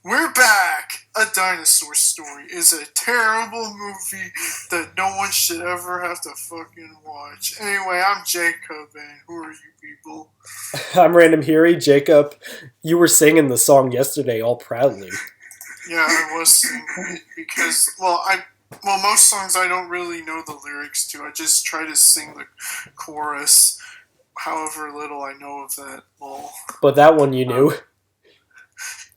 We're back! A Dinosaur Story is a terrible movie that no one should ever have to fucking watch. Anyway, I'm Jacob, and who are you people? I'm Random Hiri. Jacob, you were singing the song yesterday all proudly. Yeah, I was singing it because, most songs I don't really know the lyrics to. I just try to sing the chorus, however little I know of that. Lol. But that one you knew.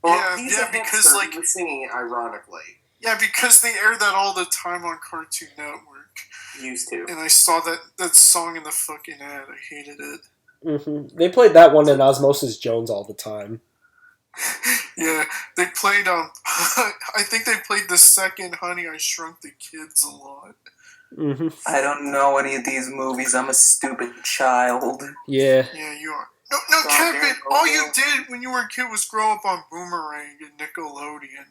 Because he was singing it ironically. Yeah, because they air that all the time on Cartoon Network. Used to. And I saw that song in the fucking ad. I hated it. Mm-hmm. They played that one in Osmosis Jones all the time. Yeah, they played, I think they played the second Honey, I Shrunk the Kids a lot. Mm-hmm. I don't know any of these movies. I'm a stupid child. Yeah. Yeah, you are. No, CatBit, all you did when you were a kid was grow up on Boomerang and Nickelodeon.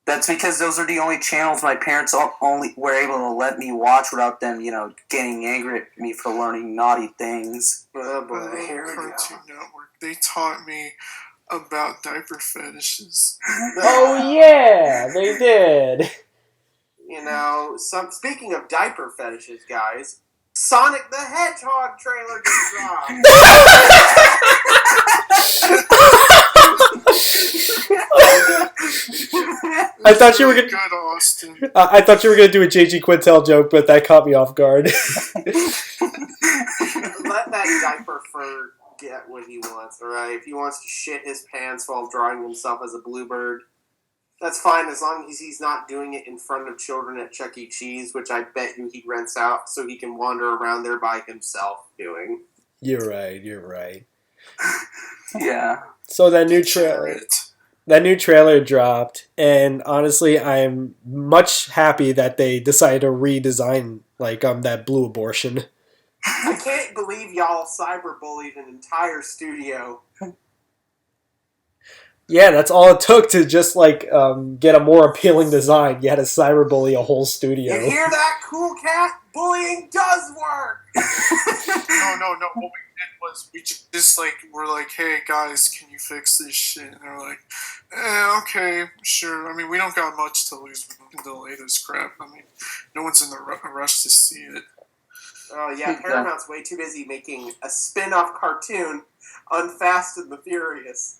That's because those are the only channels my parents only were able to let me watch without them, getting angry at me for learning naughty things. Oh boy, here we go. Cartoon Network. They taught me about diaper fetishes. Oh yeah, they did. Speaking of diaper fetishes, guys, Sonic the Hedgehog trailer just dropped. I thought you were gonna. Good, Austin. I thought you were gonna do a JG Quintel joke, but that caught me off guard. Let that diaper fur get what he wants, alright? If he wants to shit his pants while drawing himself as a bluebird, that's fine as long as he's not doing it in front of children at Chuck E. Cheese, which I bet you he rents out so he can wander around there by himself doing. You're right. Yeah. So that new trailer dropped, and honestly, I'm much happy that they decided to redesign that blue abortion. I can't believe y'all cyberbullied an entire studio. Yeah, that's all it took to just get a more appealing design. You had to cyberbully a whole studio. You hear that, Cool Cat? Bullying does work! No. What we did was we just we're like, hey guys, can you fix this shit? And they're like, okay, sure. I mean, we don't got much to lose. We can delay this crap. I mean, no one's in the rush to see it. Oh yeah, Paramount's way too busy making a spin-off cartoon on Fast and the Furious.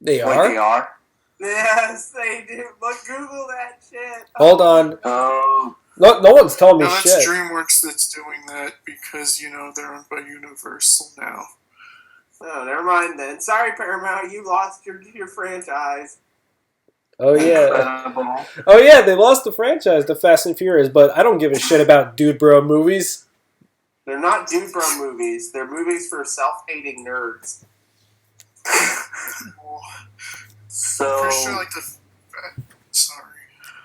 They are? Wait, they are? Yes, they do. Look, Google that shit. Hold on. Oh. No one's telling me that's shit. DreamWorks that's doing that because, they're owned by Universal now. Oh, never mind then. Sorry, Paramount, you lost your franchise. Oh, yeah. Incredible. Oh, yeah, they lost the franchise to Fast and Furious, but I don't give a shit about Dude Bro movies. They're not Dude Bro movies. They're movies for self-hating nerds. So... Pretty sure, sorry.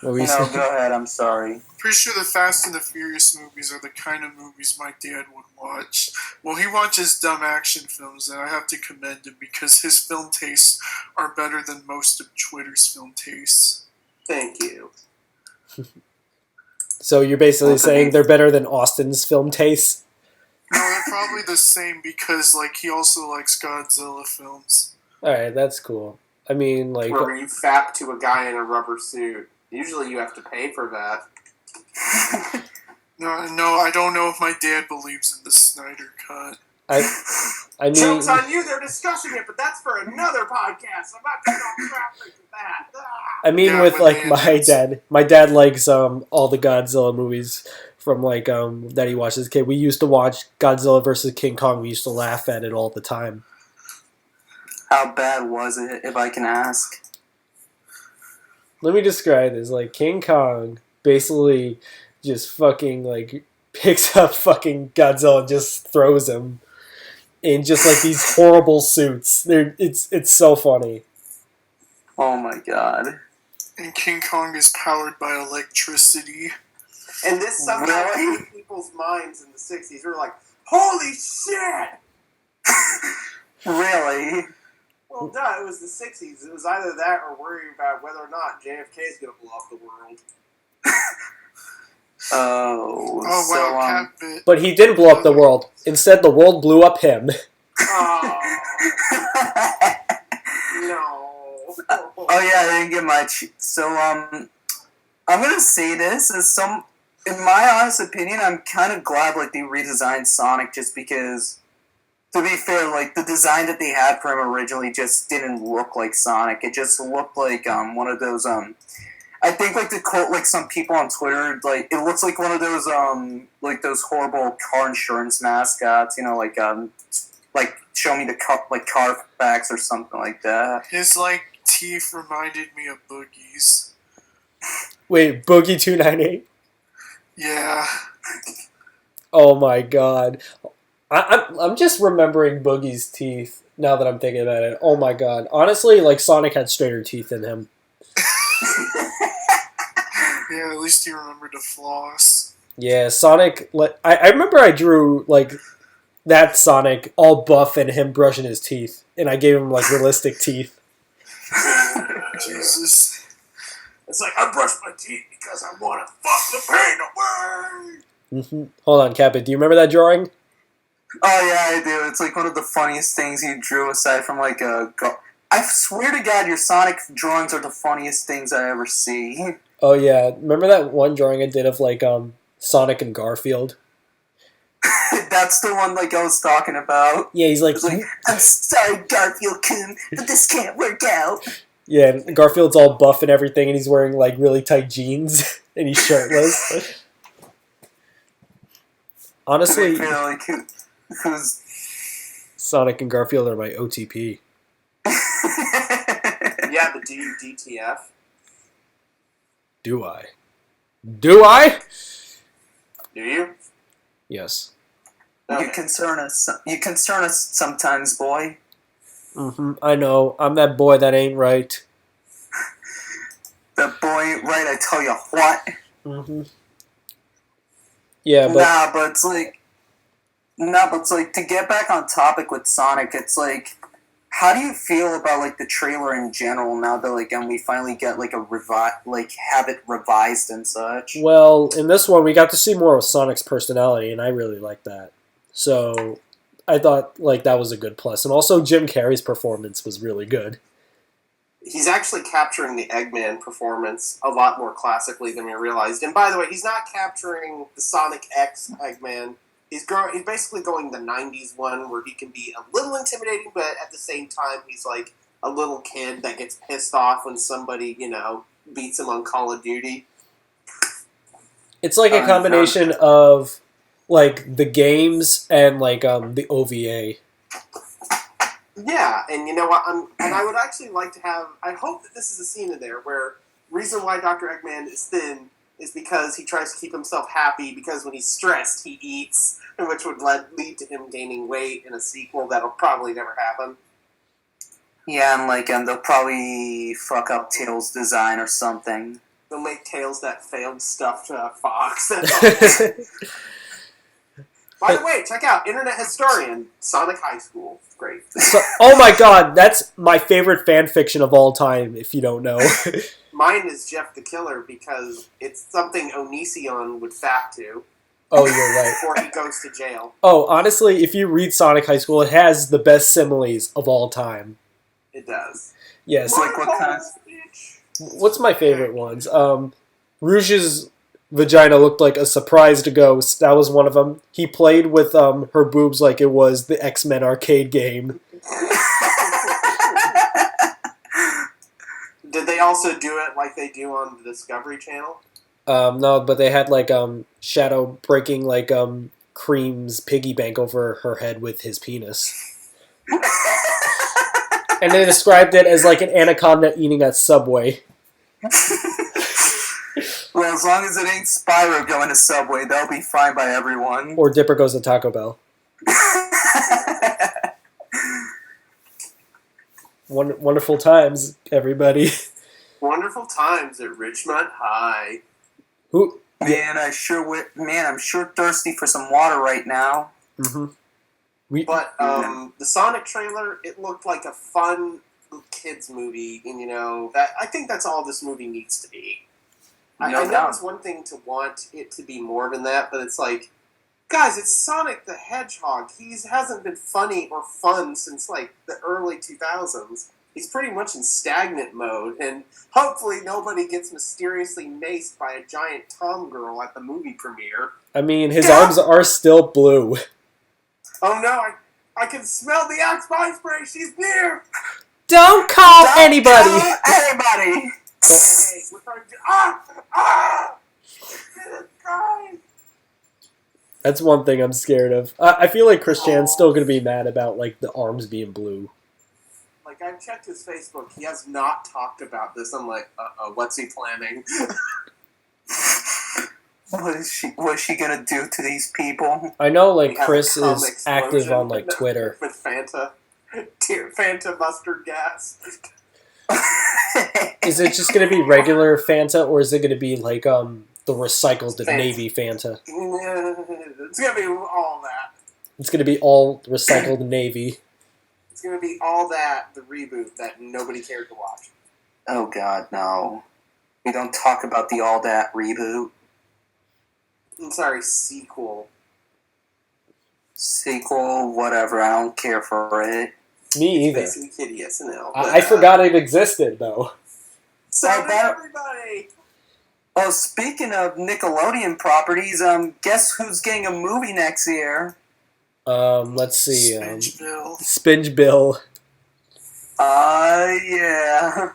What were you No, saying? go ahead, I'm sorry. Pretty sure the Fast and the Furious movies are the kind of movies my dad would watch. Well, he watches dumb action films, and I have to commend him because his film tastes are better than most of Twitter's film tastes. Thank you. So you're basically saying they're better than Austin's film tastes? No, they're probably the same because, he also likes Godzilla films. Alright, that's cool. I mean, Where you fap to a guy in a rubber suit. Usually you have to pay for that. No, I don't know if my dad believes in the Snyder Cut. I mean... Joke's on you, they're discussing it, but that's for another podcast. I'm not going off traffic with that. I mean, with, my dad likes, all the Godzilla movies from, that he watched as a kid. We used to watch Godzilla vs. King Kong. We used to laugh at it all the time. How bad was it, if I can ask? Let me describe this. King Kong basically just fucking, picks up fucking Godzilla and just throws him in just, these horrible suits. It's so funny. Oh my god. And King Kong is powered by electricity. And this somehow blew people's minds in the 60s. They were like, holy shit! Really? Well, Well, no, it was the 60s. It was either that or worrying about whether or not JFK is going to blow up the world. Oh wow, CatBit. But he didn't blow up the world. Instead, the world blew up him. Oh. No. Oh yeah, I didn't get much. So I'm gonna say this as in my honest opinion, I'm kind of glad like they redesigned Sonic just because, to be fair, like the design that they had for him originally just didn't look like Sonic. It just looked like one of those I think like like some people on Twitter, like it looks like one of those like those horrible car insurance mascots, you know, like show me the Carfax or something like that. His like teeth reminded me of Boogie's. Wait, Boogie 298? Yeah. Oh my god. I'm just remembering Boogie's teeth now that I'm thinking about it. Oh my god. Honestly, like Sonic had straighter teeth than him. Yeah, at least you remember to floss. Yeah, Sonic. I remember I drew like that Sonic all buff and him brushing his teeth, and I gave him like realistic teeth. Jesus. It's like, I brush my teeth because I want to fuck the pain away. Mm-hmm. Hold on, CatBit. Do you remember that drawing? Oh yeah, I do. It's like one of the funniest things he drew aside from like I swear to God, your Sonic drawings are the funniest things I ever see. Oh yeah, remember that one drawing I did of like Sonic and Garfield? That's the one like I was talking about. Yeah, he's like, I'm sorry, Garfield-kun, but this can't work out. Yeah, and Garfield's all buff and everything, and he's wearing like really tight jeans, and he's shirtless. Honestly, like, who's Sonic and Garfield are my OTP. Yeah, but do you DTF? Do I? Do I? Do you? Yes. Okay. You concern us. You concern us sometimes, boy. Mm-hmm. I know. I'm that boy that ain't right. That boy ain't right. I tell you what. Mm-hmm. Yeah, but but it's like to get back on topic with Sonic. It's like, how do you feel about like the trailer in general now that like we finally get like have it revised and such? well, in this one we got to see more of Sonic's personality, and I really like that. So I thought like that was a good plus, and also Jim Carrey's performance was really good. He's actually capturing the Eggman performance a lot more classically than we realized. And by the way, he's not capturing the Sonic X Eggman. He's basically going the 90s one where he can be a little intimidating, but at the same time, he's like a little kid that gets pissed off when somebody, beats him on Call of Duty. It's like a combination of like the games and like the OVA. Yeah, and you know what? I would actually like to have. I hope that this is a scene in there where reason why Dr. Eggman is thin is because he tries to keep himself happy because when he's stressed he eats, which would lead to him gaining weight in a sequel that'll probably never happen. Yeah, and like they'll probably fuck up Tails' design or something. They'll make Tails that failed stuffed fox. By the way, check out Internet Historian, Sonic High School. Great. So, oh my god, that's my favorite fan fiction of all time, if you don't know. Mine is Jeff the Killer because it's something Onision would fap to. Oh, you're right. Before he goes to jail. Oh, honestly, if you read Sonic High School, it has the best similes of all time. It does. Yes. Like what kind? What's my favorite ones? Rouge's vagina looked like a surprised ghost. That was one of them. He played with her boobs like it was the X-Men arcade game. Did they also do it like they do on the Discovery Channel? No, but they had like Shadow breaking like Cream's piggy bank over her head with his penis. And they described it as like an anaconda eating a Subway. Well, as long as it ain't Spyro going to Subway, they'll be fine by everyone. Or Dipper goes to Taco Bell. Wonderful times, everybody. Wonderful times at Richmond High. Who? Man, I'm sure thirsty for some water right now. Mm-hmm. But the Sonic trailer, it looked like a fun kids movie, and that I think that's all this movie needs to be. I know doubt. it's one thing to want it to be more than that, but it's like, guys, it's Sonic the Hedgehog. He hasn't been funny or fun since like the early 2000s. He's pretty much in stagnant mode, and hopefully nobody gets mysteriously maced by a giant Tom girl at the movie premiere. I mean, his arms are still blue. Oh no, I can smell the Axe body spray. She's near. Don't call anybody. Anybody. Okay, we're trying to Jesus Christ. That's one thing I'm scared of. I feel like Christian's still gonna be mad about like the arms being blue. Like, I've checked his Facebook. He has not talked about this. I'm like, what's he planning? What is she gonna do to these people? I know, like We have a Chris cum is active explosion on like Twitter. with Fanta. Fanta mustard gas. Is it just gonna be regular Fanta, or is it gonna be like the recycled Fanta. Navy Fanta? It's gonna be all that. It's gonna be all recycled Navy. It's gonna be all that, the reboot that nobody cared to watch. Oh God, no! We don't talk about the All That reboot. I'm sorry, sequel. Sequel, whatever. I don't care for it. Me either. Basically Kitty SNL. I forgot it existed though. So Oh, did that- everybody. Oh, speaking of Nickelodeon properties, guess who's getting a movie next year? Let's see. Spinch Bill. Spinch Bill. Yeah.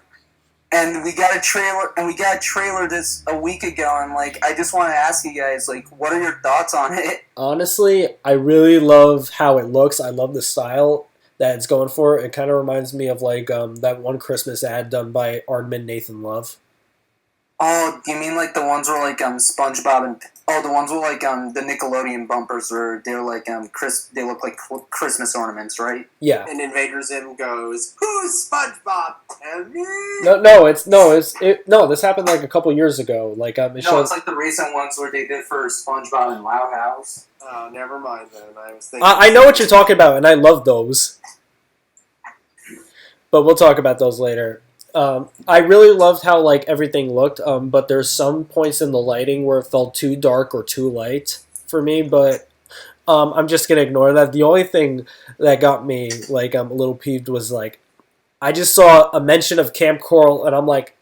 And we got a trailer this a week ago, and like I just want to ask you guys, like, what are your thoughts on it? Honestly, I really love how it looks. I love the style that it's going for. It kind of reminds me of like that one Christmas ad done by Aardman Nathan Love. Oh, you mean like the ones where like SpongeBob and the ones where like the Nickelodeon bumpers are they're like they look like Christmas ornaments, right? Yeah. And Invader Zim goes, "Who's SpongeBob? Tell me." No. This happened like a couple years ago. Like it No, shows. it's like the recent ones where they did for SpongeBob and Loud House. Oh, never mind then. I was thinking. I know what you're talking about, and I love those. But we'll talk about those later. I really loved how like everything looked, but there's some points in the lighting where it felt too dark or too light for me. But I'm just gonna ignore that. The only thing that got me like a little peeved was like I just saw a mention of Camp Coral, and I'm like,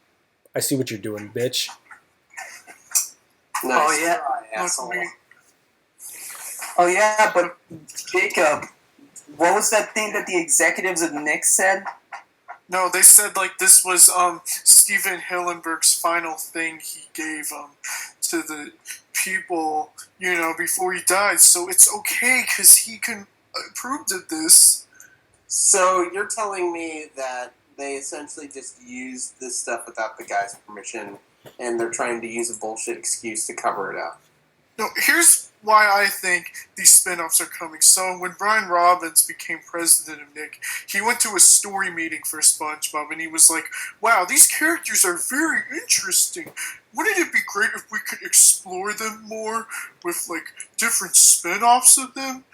I see what you're doing, bitch. Nice Oh, yeah. try, asshole. Oh yeah, but Jacob, what was that thing that the executives of Nick said? No, they said like this was Steven Hillenberg's final thing he gave to the people, before he died. So it's okay because he approved of this. So you're telling me that they essentially just used this stuff without the guy's permission, and they're trying to use a bullshit excuse to cover it up? No, here's why I think these spin-offs are coming. So when Brian Robbins became president of Nick, he went to a story meeting for SpongeBob, and he was like, wow, these characters are very interesting. Wouldn't it be great if we could explore them more with, like, different spin-offs of them?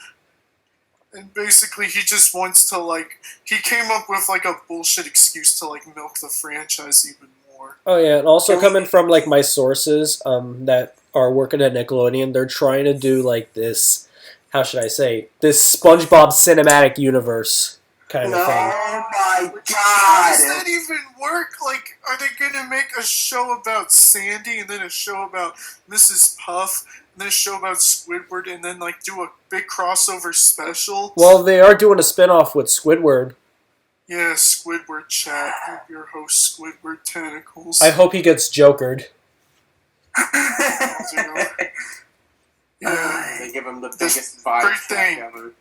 And basically he just wants to, like, he came up with, like, a bullshit excuse to, like, milk the franchise even more. Oh yeah, and also coming from like my sources that are working at Nickelodeon, they're trying to do like this, how should I say, this SpongeBob cinematic universe kind of thing. Oh my How does God! that even work? Like, are they gonna make a show about Sandy, and then a show about Mrs. Puff, and then a show about Squidward, and then like do a big crossover special? Well, they are doing a spin-off with Squidward. Yeah, Squidward chat. I'm your host, Squidward Tentacles. I hope he gets jokered. Yeah, They give him the This biggest vibe great check thing. ever.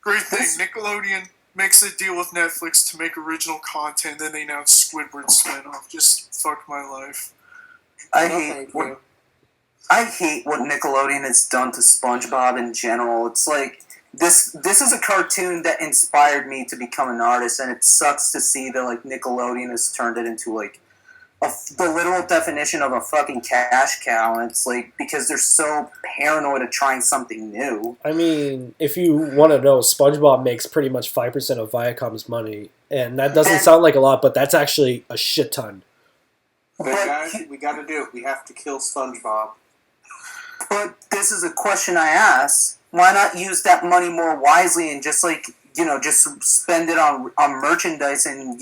great thing. Nickelodeon makes a deal with Netflix to make original content, then they announce Squidward spinoff. Just fuck my life. I No, hate thank what you. I hate what Nickelodeon has done to SpongeBob in general. It's like this is a cartoon that inspired me to become an artist, and it sucks to see that like Nickelodeon has turned it into like the literal definition of a fucking cash cow. And it's like because they're so paranoid of trying something new. I mean, if you want to know, SpongeBob makes pretty much 5% of Viacom's money, And that doesn't sound like a lot, but that's actually a shit ton. But guys, we got to do it. We have to kill SpongeBob. But this is a question I ask. Why not use that money more wisely and just just spend it on merchandise and,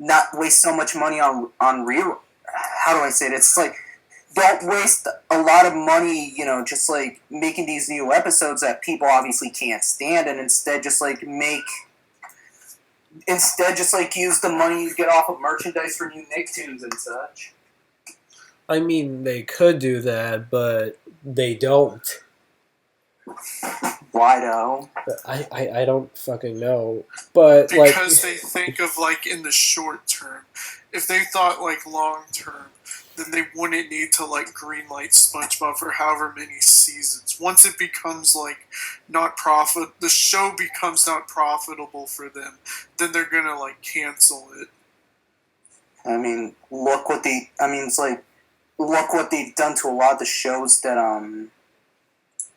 not waste so much money on real... How do I say it? It's like, don't waste a lot of money, just like making these new episodes that people obviously can't stand, and instead just use the money you get off of merchandise for new Nicktoons and such. I mean, they could do that, but they don't. Why though? I don't fucking know. But because they think of in the short term. If they thought long term, then they wouldn't need to greenlight SpongeBob for however many seasons. Once it becomes the show becomes not profitable for them, then they're gonna cancel it. I mean, look what they've done to a lot of the shows that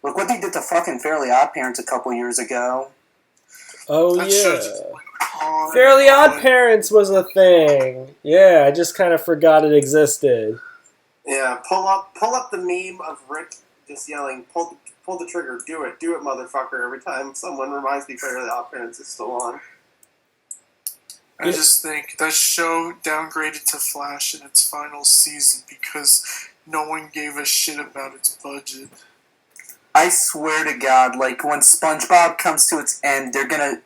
look what they did to fucking Fairly Odd Parents a couple years ago. Oh That show yeah. just went on Fairly and Odd on. Parents was a thing. Yeah, I just kind of forgot it existed. Yeah, pull up the meme of Rick just yelling, pull the trigger, do it, motherfucker, every time someone reminds me Fairly Odd Parents is still on. I just think that show downgraded to Flash in its final season because no one gave a shit about its budget. I swear to God, when SpongeBob comes to its end, they're gonna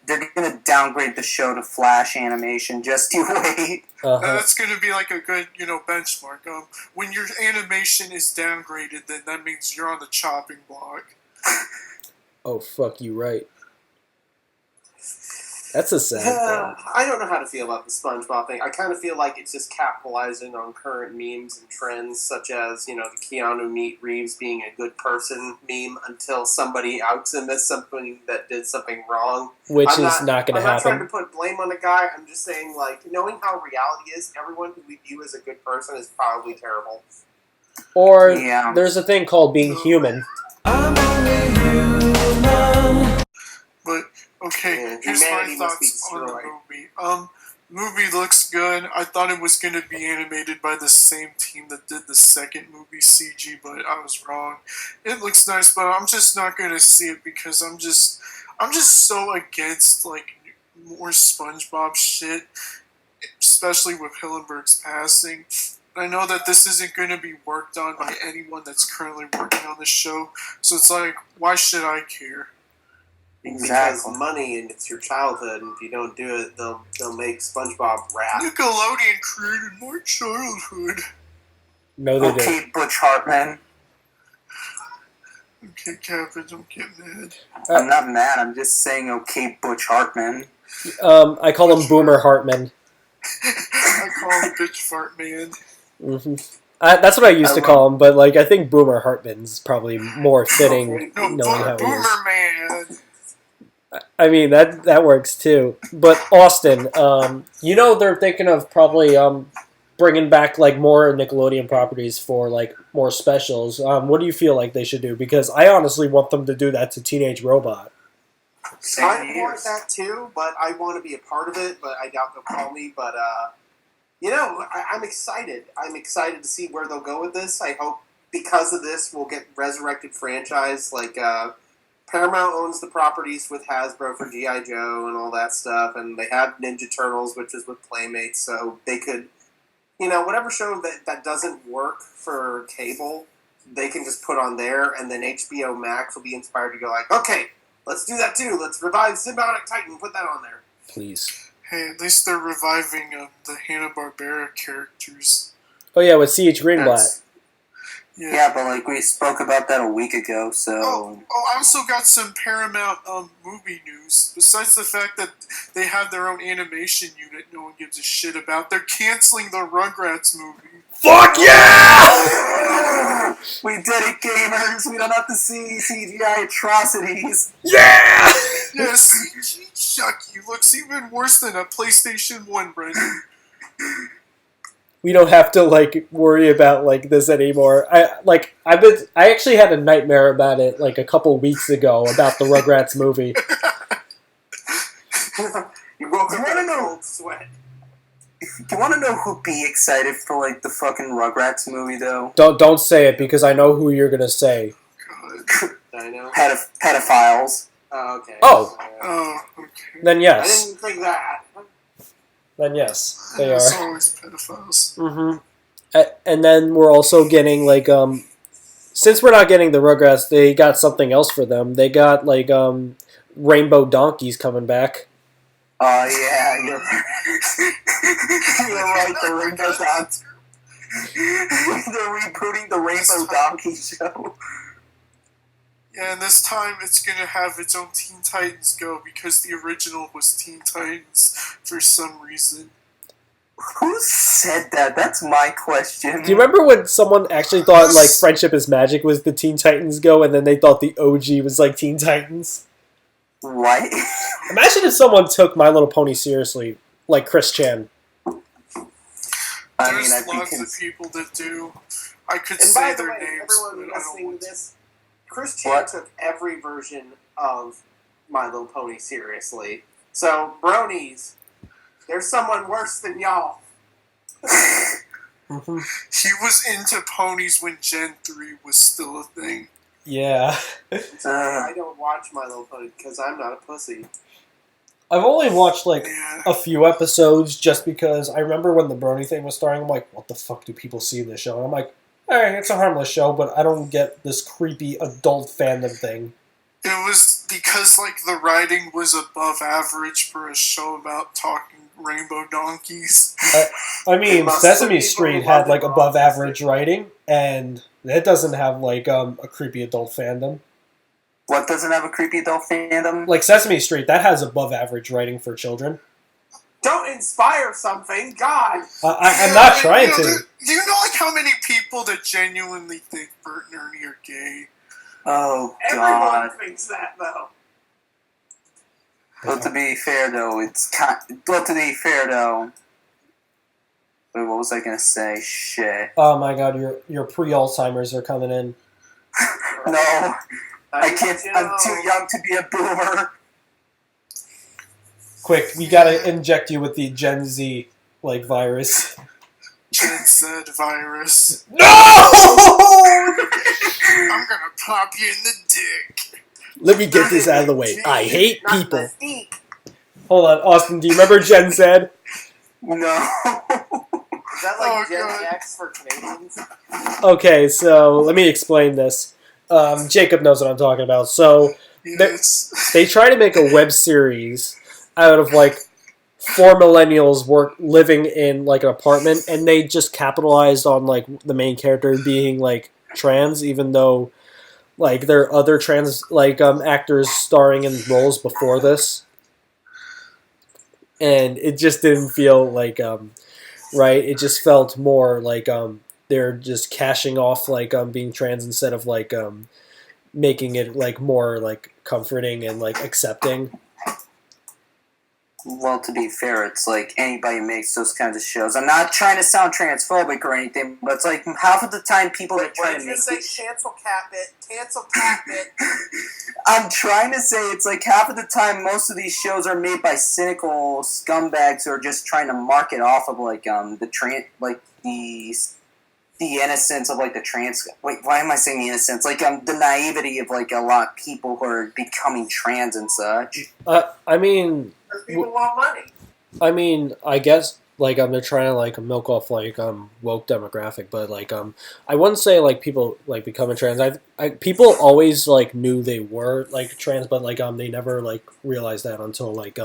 downgrade the show to Flash animation. Just you wait. That's going to be a good, benchmark. When your animation is downgraded, then that means you're on the chopping block. Oh fuck you right. That's a sad thing. I don't know how to feel about the SpongeBob thing. I kind of feel like it's just capitalizing on current memes and trends, such as, the Keanu Reeves being a good person meme until somebody outs him as something that did something wrong. Which is not going to I'm not trying happen. to put blame on a guy. I'm just saying, knowing how reality is, everyone who we view as a good person is probably terrible. Or Yeah. there's a thing called being human. But, okay, Yeah, here's my humanity must be thoughts on the destroyed. movie. Movie looks good. I thought it was going to be animated by the same team that did the second movie CG, but I was wrong. It looks nice, but I'm just not going to see it because I'm just so against more SpongeBob shit, especially with Hillenburg's passing. I know that this isn't going to be worked on by anyone that's currently working on the show, so it's why should I care? Because money and it's your childhood, and if you don't do it, they'll make SpongeBob rap. Nickelodeon created my childhood. No, they didn't. Okay, Butch Hartman. Okay, Captain, don't get mad. I'm not mad. I'm just saying, okay, Butch Hartman. I call him Boomer Hartman. I call him Bitch Fart Man. hmm That's what I used to call him, but I think Boomer Hartman's probably more fitting, No, knowing how he is. Boomer Man. I mean that works too. But Austin, they're thinking of probably bringing back more Nickelodeon properties for more specials. What do you feel like they should do? Because I honestly want them to do that to Teenage Robot. I want that too, but I want to be a part of it, but I doubt they'll call me. But, I'm excited. I'm excited to see where they'll go with this. I hope because of this we'll get resurrected franchise. Paramount owns the properties with Hasbro for G.I. Joe and all that stuff, and they had Ninja Turtles, which is with Playmates, so they could, whatever show that doesn't work for cable, they can just put on there, and then HBO Max will be inspired to go okay, let's do that too. Let's revive Symbiotic Titan. Put that on there. Please. Hey, at least they're reviving the Hanna-Barbera characters. Oh yeah, with C.H. Greenblatt. Yeah, but we spoke about that a week ago, so... Oh, I also got some Paramount movie news. Besides the fact that they have their own animation unit no one gives a shit about, they're canceling the Rugrats movie. Fuck yeah! We did it, gamers! We don't have to see CGI atrocities! Yeah! Yes, Chucky looks even worse than a PlayStation 1, Brendan. We don't have to worry about this anymore. I actually had a nightmare about it a couple weeks ago about the Rugrats movie. You woke You up wanna in a know- cold sweat. You want to know who'd be excited for like the fucking Rugrats movie though? Don't say it because I know who you're gonna say. God. Dino. Pedophiles. Oh, okay. Oh. Oh, okay. Then I yes. didn't think that. Then yes, they It's are. always pedophiles. Mm-hmm. And then we're also getting like since we're not getting the Rugrats, they got something else for them. They got like rainbow donkeys coming back. Oh yeah, you're right. The Rainbow Dogs. They're rebooting the Rainbow Donkey show. Yeah, and this time it's gonna have its own Teen Titans Go because the original was Teen Titans for some reason. Who said that? That's my question. Do you remember when someone actually thought like Friendship is Magic was the Teen Titans Go, and then they thought the OG was like Teen Titans? What? Imagine if someone took My Little Pony seriously, like Chris Chan. There's I'd be lots of people that do. I could And by say the their way, names, everyone but I don't listening to want to. this, Chris Chan What? took every version of My Little Pony seriously. So, bronies, there's someone worse than y'all. Mm-hmm. He was into ponies when Gen 3 was still a thing. Yeah. I don't watch My Little Pony because I'm not a pussy. I've only watched like Yeah. a few episodes just because I remember when the Brony thing was starting, I'm like, what the fuck do people see in this show? And I'm like, alright, it's a harmless show, but I don't get this creepy adult fandom thing. It was because, like, the writing was above average for a show about talking rainbow donkeys. I mean, Most Sesame people Street who had love like it are above autistic. average writing, and it doesn't have like a creepy adult fandom. What doesn't have a creepy adult fandom? Like Sesame Street, that has above average writing for children. Don't inspire something, God! I'm not trying to. Do you know, like, how many people that genuinely think Bert and Ernie are gay? Oh Everyone god. thinks that, though. But to be fair though, Wait, what was I gonna say? Shit. Oh my god, your pre-Alzheimer's are coming in. No, I can't. You I'm know, too young to be a boomer. Quick, we gotta inject you with the Gen Z like virus. Gen Z virus. No! I'm gonna pop you in the dick. Let me get this out of the way. I hate not people. the steak. Hold on, Austin, do you remember Gen Z? No. Is that like Oh, Gen God. X for Canadians? Okay, so let me explain this. Jacob knows what I'm talking about. So Yes. they try to make a web series out of like 4 millennials living in like an apartment, and they just capitalized on like the main character being like trans, even though like there are other trans like actors starring in roles before this, and it just didn't feel like right. It just felt more like they're just cashing off like being trans instead of like making it like more like comforting and like accepting. Well, to be fair, it's like anybody makes those kinds of shows. I'm not trying to sound transphobic or anything, but it's like half of the time people that try What to did you make say? it, Cancel CatBit. Cancel CatBit. I'm trying to say it's like half of the time most of these shows are made by cynical scumbags who are just trying to market off of like the innocence of like the trans. Wait, why am I saying the innocence? Like the naivety of like a lot of people who are becoming trans and such. I mean, Because people want money. I guess like they're trying to like milk off like woke demographic, but like I wouldn't say like people like becoming trans. People always like knew they were like trans, but like they never like realized that until like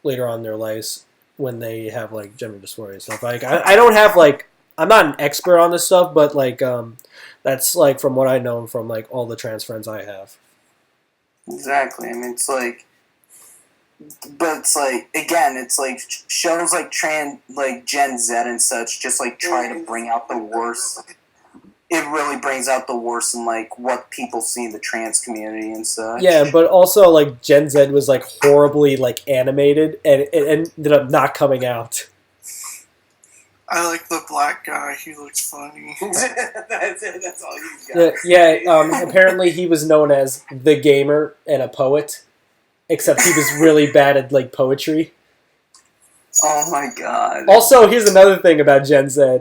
later on in their lives when they have like gender dysphoria and stuff. Like I don't have like I'm not an expert on this stuff, but like that's like from what I know and from like all the trans friends I have. Exactly. I mean, it's like, but it's like again, it's like shows like like Gen Z and such, just like try to bring out the worst. It really brings out the worst in like what people see in the trans community and such. Yeah, but also like Gen Z was like horribly like animated, and it ended up not coming out. I like the black guy. He looks funny. That's it. That's all he's got. Apparently he was known as the gamer and a poet. except he was really bad at like poetry. Oh my god. Also, here's another thing about Gen Z.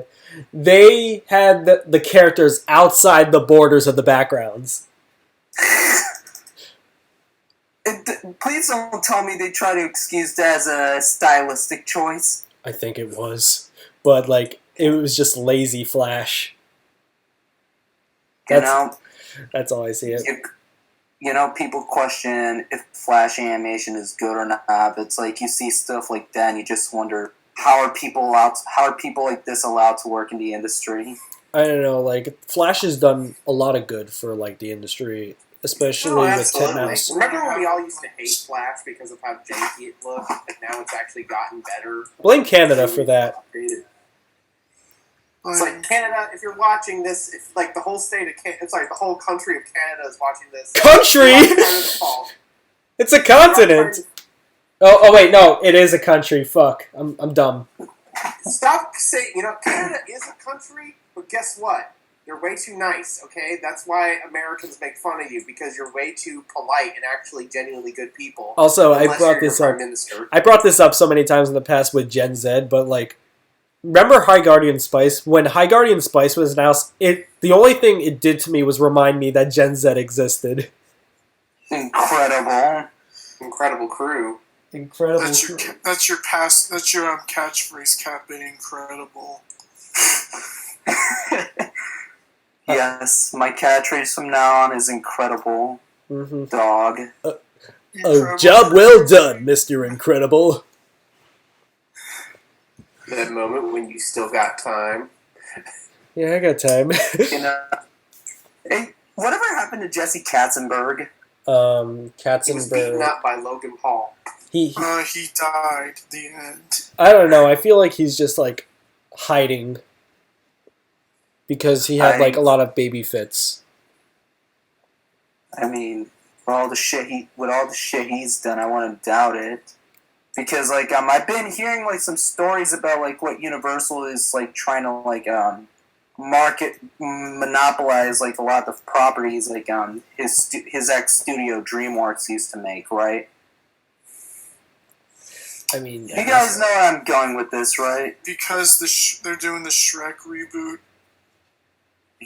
They had the characters outside the borders of the backgrounds. Please don't tell me they try to excuse that as a stylistic choice. I think it was. But, like, it was just lazy Flash. That's all I see it. You know, people question if Flash animation is good or not. But it's like you see stuff like that and you just wonder, how are people like this allowed to work in the industry? I don't know, like, Flash has done a lot of good for, like, the industry, especially with Titmouse. Remember when we all used to hate Flash because of how janky it looked, and now it's actually gotten better? Blame Canada for that. It's like, Canada, if you're watching this, if like the whole state of Canada, it's like the whole country of Canada is watching this. Country? It's a continent! Oh, wait, no, it is a country. Fuck, I'm dumb. Stop saying, Canada is a country, but guess what? You're way too nice, okay? That's why Americans make fun of you, because you're way too polite and actually genuinely good people. Also, I Unless brought you're this your up. Prime Minister. I brought this up so many times in the past with Gen Z, but like, remember High Guardian Spice? When High Guardian Spice was announced, the only thing it did to me was remind me that Gen Z existed. Incredible crew. Incredible. That's your catchphrase, CatBit. Incredible. Yes, my catchphrase from now on is incredible. Mm-hmm. Dog. Oh, job well done, Mr. Incredible. That moment when you still got time. Yeah, I got time. Hey, whatever happened to Jesse Katzenberg? He was beaten Katzenberg. up by Logan Paul. He died at the end. I don't know. I feel like he's just like hiding because he had like a lot of baby fits. I mean, with all the shit he's done, I want to doubt it. Because like I've been hearing like some stories about like what Universal is like trying to like monopolize like a lot of properties like his ex studio DreamWorks used to make, right? I mean, you guys know where I'm going with this, right? Because they're doing the Shrek reboot,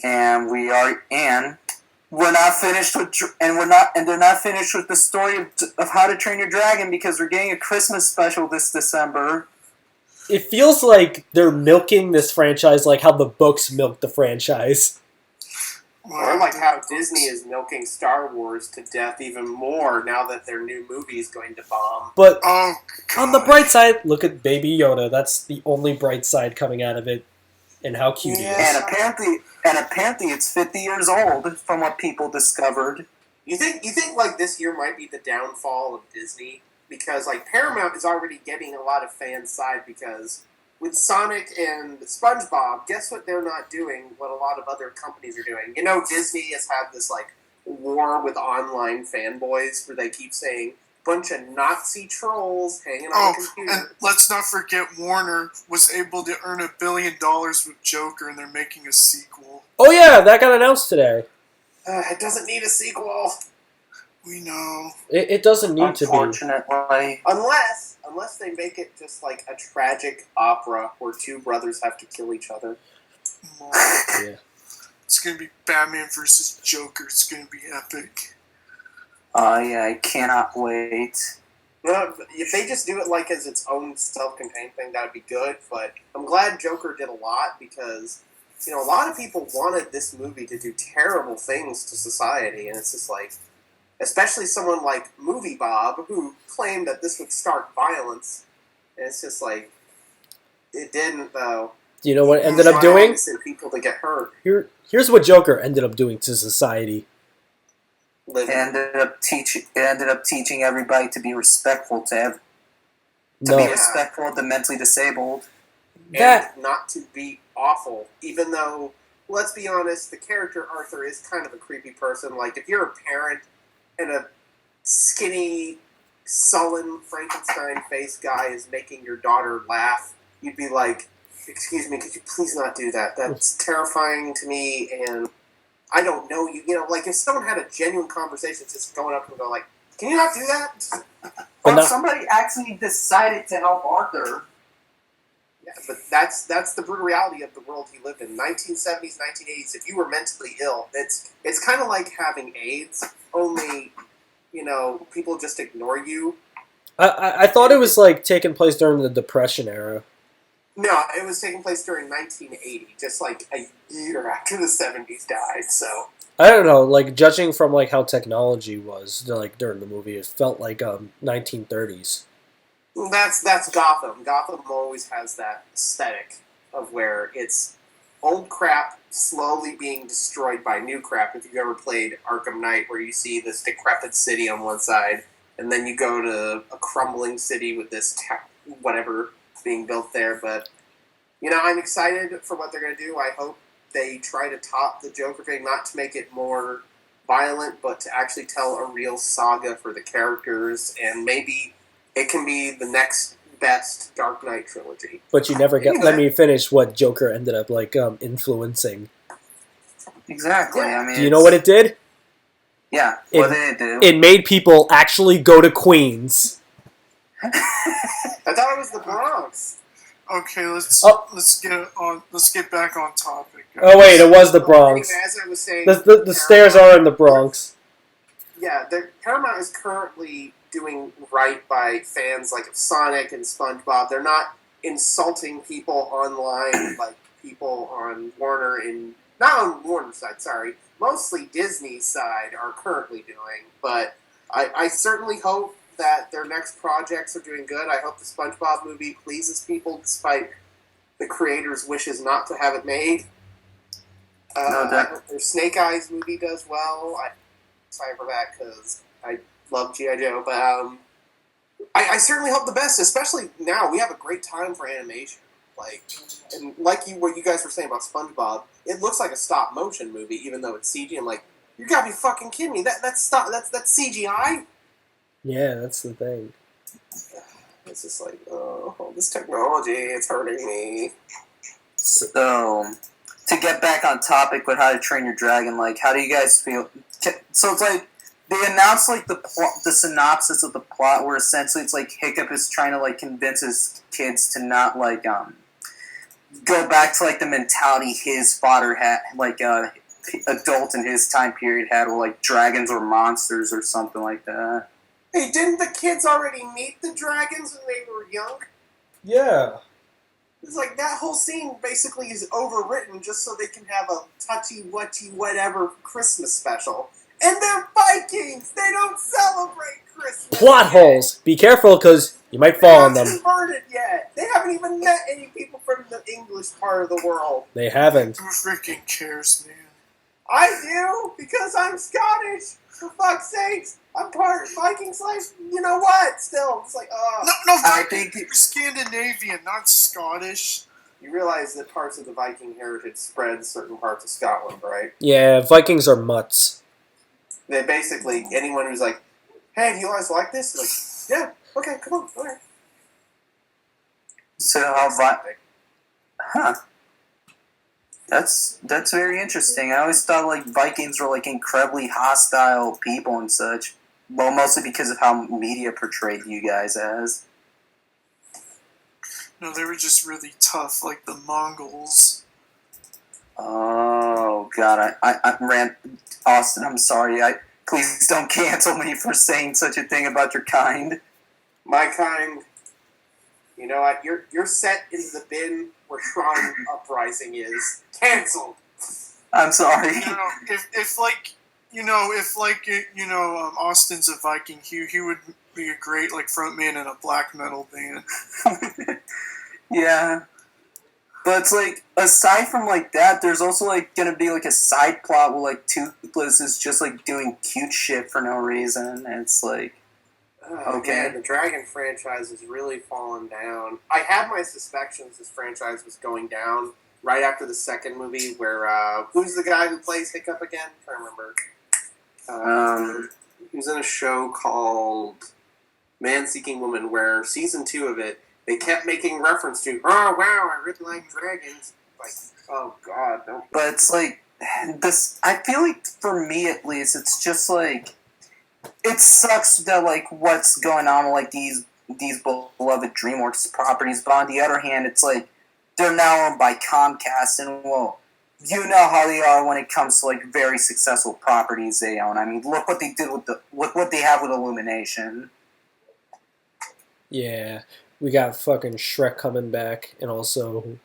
and we're not finished with, they're not finished with the story of How to Train Your Dragon because we're getting a Christmas special this December. It feels like they're milking this franchise like how the books milked the franchise. Or like how Disney is milking Star Wars to death even more now that their new movie is going to bomb. But on the bright side, look at Baby Yoda. That's the only bright side coming out of it, and how cute he is. And apparently, it's 50 years old from what people discovered. You think like this year might be the downfall of Disney because like Paramount is already getting a lot of fans' side because with Sonic and SpongeBob, guess what they're not doing? What a lot of other companies are doing. Disney has had this like war with online fanboys where they keep saying bunch of Nazi trolls hanging on the computer. And let's not forget Warner was able to earn $1 billion with Joker, and they're making a sequel. Oh yeah, that got announced today. It doesn't need a sequel. We know. It doesn't need to be. Unfortunately. Unless they make it just like a tragic opera where two brothers have to kill each other. Yeah. It's going to be Batman versus Joker. It's going to be epic. Yeah, I cannot wait. If they just do it like as its own self-contained thing, that would be good. But I'm glad Joker did a lot because, a lot of people wanted this movie to do terrible things to society. And it's just like, especially someone like Movie Bob, who claimed that this would start violence. And it's just like, it didn't, though. Do you know what it ended up doing? People to get hurt. Here's what Joker ended up doing to society. It ended up teaching everybody to be respectful to be respectful of the mentally disabled. And not to be awful. Even though, let's be honest, the character Arthur is kind of a creepy person. Like, if you're a parent and a skinny, sullen, Frankenstein-faced guy is making your daughter laugh, you'd be like, excuse me, could you please not do that? That's terrifying to me, and I don't know you. Like, if someone had a genuine conversation, just going up and going like, Can you not do that? But not- somebody actually decided to help Arthur. Yeah, but that's the brutal reality of the world he lived in. 1970s, 1980s. If you were mentally ill, it's kind of like having AIDS. Only, people just ignore you. I thought it was like taking place during the Depression era. No, it was taking place during 1980, just like a year after the 70s died. So I don't know, like judging from like how technology was like during the movie, it felt like 1930s. that's Gotham. Gotham always has that aesthetic of where it's old crap slowly being destroyed by new crap. If you've ever played Arkham Knight, where you see this decrepit city on one side, and then you go to a crumbling city with this whatever being built there. But I'm excited for what they're going to do. I hope they try to top the Joker thing, not to make it more violent, but to actually tell a real saga for the characters, and maybe it can be the next best Dark Knight trilogy. But you never let me finish what Joker ended up like influencing. Exactly. Yeah. I mean, Do you know what it did? Yeah. What did it do? It made people actually go to Queens. I thought it was the Bronx. Okay, let's get back on topic. Guys. Oh wait, it was the Bronx. Anyway, as I was saying, The stairs are in the Bronx. Yeah, Paramount is currently doing right by fans like of Sonic and SpongeBob. They're not insulting people online like people on Warner and not on Warner's side. Sorry, mostly Disney's side are currently doing. But I certainly hope that their next projects are doing good. I hope the SpongeBob movie pleases people despite the creator's wishes not to have it made. I hope their Snake Eyes movie does well. I'm excited for that because I love G.I. Joe. But I certainly hope the best, especially now. We have a great time for animation. What you guys were saying about SpongeBob, it looks like a stop motion movie, even though it's CG. I'm like, you gotta be fucking kidding me. That's CGI. Yeah, that's the thing. It's just like, oh, this technology, it's hurting me. So, to get back on topic with How to Train Your Dragon, like, how do you guys feel? So it's like they announced like the synopsis of the plot, where essentially it's like Hiccup is trying to like convince his kids to not like go back to like the mentality his father had, like adult in his time period had, where like dragons or monsters or something like that. Hey, didn't the kids already meet the dragons when they were young? Yeah. It's like that whole scene basically is overwritten just so they can have a touchy-wutchy whatever Christmas special. And they're Vikings! They don't celebrate Christmas! Plot holes. Be careful, because you might fall on They're them. not converted yet! They haven't even met any people from the English part of the world. They haven't. Who freaking cares, man? I do, because I'm Scottish! For fuck's sakes! I'm part Vikings life. You know what? Still, it's like, No, I Vikings think are Scandinavian, not Scottish. You realize that parts of the Viking heritage spread certain parts of Scotland, right? Yeah, Vikings are mutts. They basically, anyone who's like, hey, do you guys like this? Like, yeah, okay, come on, okay. So huh? That's very interesting. I always thought like Vikings were like incredibly hostile people and such. Well, mostly because of how media portrayed you guys as. No, they were just really tough, like the Mongols. Oh God, I ran Austin. I'm sorry. Please don't cancel me for saying such a thing about your kind. My kind, you know what? You're set in the bin where Tron Uprising is. Cancelled. I'm sorry. Austin's a Viking, he would be a great like frontman in a black metal band. Yeah. But it's like, aside from like that, there's also like gonna be like a side plot where like Toothless is just like doing cute shit for no reason. And it's like, okay. Man, the Dragon franchise has really fallen down. I had my suspicions this franchise was going down right after the second movie, where who's the guy who plays Hiccup again? I can't remember. He was in a show called Man Seeking Woman, where season 2 of it, they kept making reference to, oh wow, I really like dragons. Like, oh god, don't. But it's like, this, I feel like for me at least, it's just like, it sucks that like what's going on with like these beloved DreamWorks properties, but on the other hand, it's like they're now owned by Comcast, and well, you know how they are when it comes to like very successful properties they own. I mean, look what they did with look what they have with Illumination. Yeah, we got fucking Shrek coming back, and also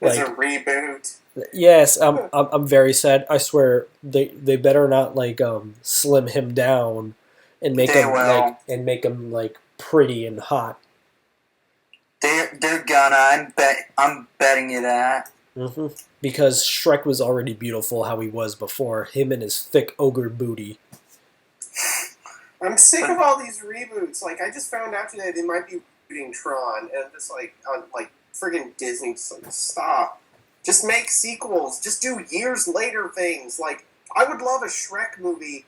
It's like a reboot. yes, I'm very sad. I swear they better not like slim him down and make They him will. like pretty and hot. They're gonna. I'm betting you that. hmm Because Shrek was already beautiful how he was before, him and his thick ogre booty. I'm sick of all these reboots. Like, I just found out today they might be rebooting Tron, and I'm just like, on like friggin' Disney, just like, stop. Just make sequels. Just do years later things. Like, I would love a Shrek movie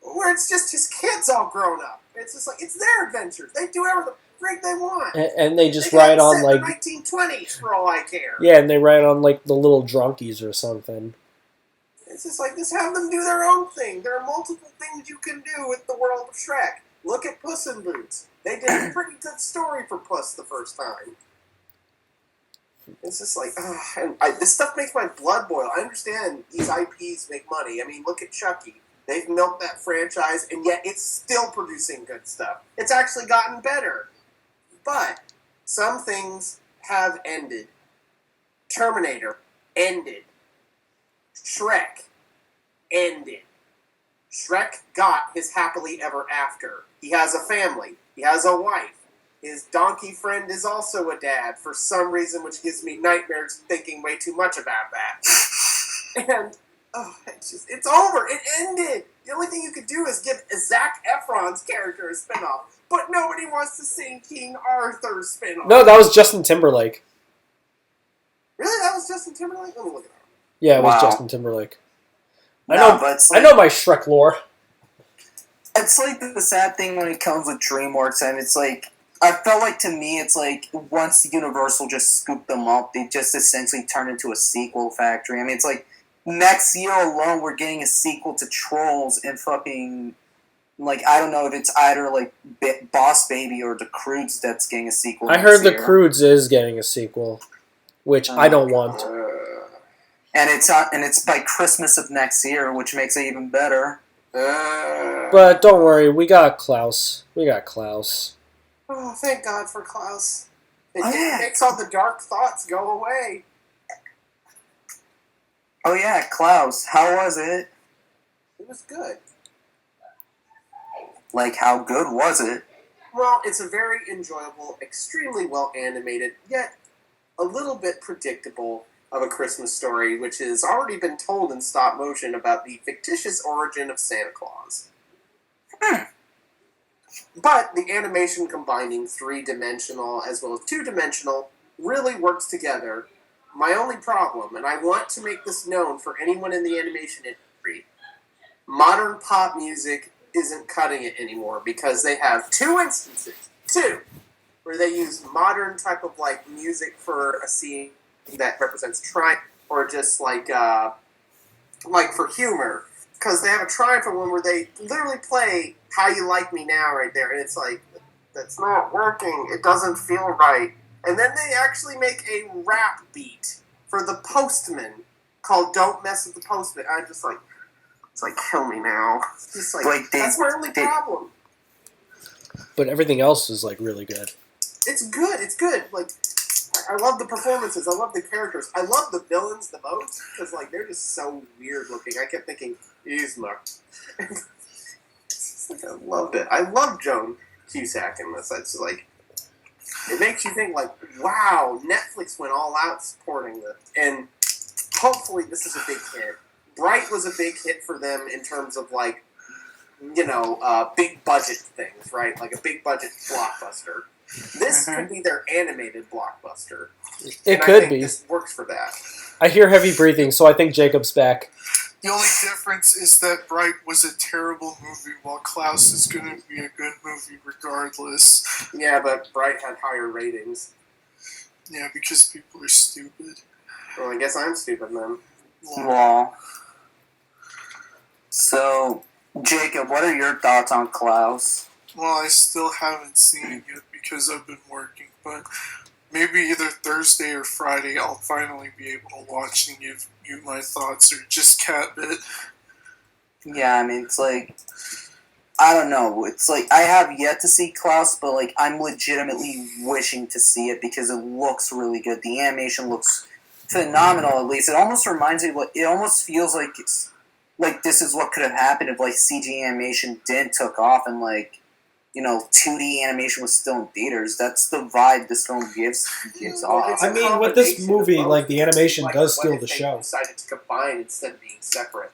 where it's just his kids all grown up. It's just like, it's their adventures. They do whatever the frig they want. And they just They ride got on set like in the 1920s for all I care. yeah, and they ride on like the little drunkies or something. It's just like, just have them do their own thing. There are multiple things you can do with the world of Shrek. Look at Puss in Boots. They did a pretty good story for Puss the first time. It's just like, this stuff makes my blood boil. I understand these IPs make money. I mean, look at Chucky. They've milked that franchise, and yet it's still producing good stuff. It's actually gotten better. But some things have ended. Terminator ended. Shrek ended. Shrek got his happily ever after. He has a family. He has a wife. His donkey friend is also a dad for some reason, which gives me nightmares thinking way too much about that. And it's over. It ended. The only thing you could do is give Zac Efron's character a spinoff, but nobody wants to see King Arthur's spinoff. No, that was Justin Timberlake. Really, that was Justin Timberlake. Let me look it up. Yeah, it was Wow. Justin Timberlake. I No, know. but it's I like, know my Shrek lore. It's like the sad thing when it comes with DreamWorks, and it's like I felt like to me, it's like once Universal just scooped them up, they just essentially turned into a sequel factory. I mean, it's like next year alone, we're getting a sequel to Trolls and fucking like I don't know if it's either like Boss Baby or The Croods that's getting a sequel. I heard The Croods is getting a sequel, which I don't want. And it's by Christmas of next year, which makes it even better. But don't worry, we got Klaus. Oh, thank God for Klaus. It Oh, yeah. makes all the dark thoughts go away. Oh yeah, Klaus. How was it? It was good. Like, how good was it? Well, it's a very enjoyable, extremely well animated, yet a little bit predictable of a Christmas story, which has already been told in stop motion about the fictitious origin of Santa Claus. But the animation combining 3-dimensional as well as 2-dimensional really works together. My only problem, and I want to make this known for anyone in the animation industry, modern pop music isn't cutting it anymore because they have two instances, where they use modern type of like music for a scene that represents triumph, or just like for humor, because they have a triumphant one where they literally play "How You Like Me Now" right there, and it's like that's not working. It doesn't feel right. And then they actually make a rap beat for the Postman called "Don't Mess with the Postman." I just like. It's like, kill me now. Just like that's my only problem. But everything else is like really good. It's good. It's good. Like, I love the performances. I love the characters. I love the villains the most because like they're just so weird looking. I kept thinking, Yzma. Like, I loved it. I love Joan Cusack in this. It's like it makes you think like, wow, Netflix went all out supporting this, and hopefully this is a big hit. Bright was a big hit for them in terms of like, big budget things, right? Like a big budget blockbuster. This could be their animated blockbuster. It could I think be. This works for that. I hear heavy breathing, so I think Jacob's back. The only difference is that Bright was a terrible movie, while Klaus is going to be a good movie regardless. Yeah, but Bright had higher ratings. Yeah, because people are stupid. Well, I guess I'm stupid then. Well, so Jacob, what are your thoughts on Klaus? Well, I still haven't seen it yet because I've been working, but maybe either Thursday or Friday I'll finally be able to watch and give you my thoughts, or just CatBit. Yeah, I mean, it's like, I don't know. It's like, I have yet to see Klaus, but like, I'm legitimately wishing to see it because it looks really good. The animation looks phenomenal, at least. It almost reminds me of what, it almost feels like it's, like this is what could have happened if like CG animation didn't took off and like, you know, 2D animation was still in theaters. That's the vibe this film gives off. It's I a mean, with this combination of movie, both. like, the animation Like, does what steal if the they show. decided to combine instead of being separate?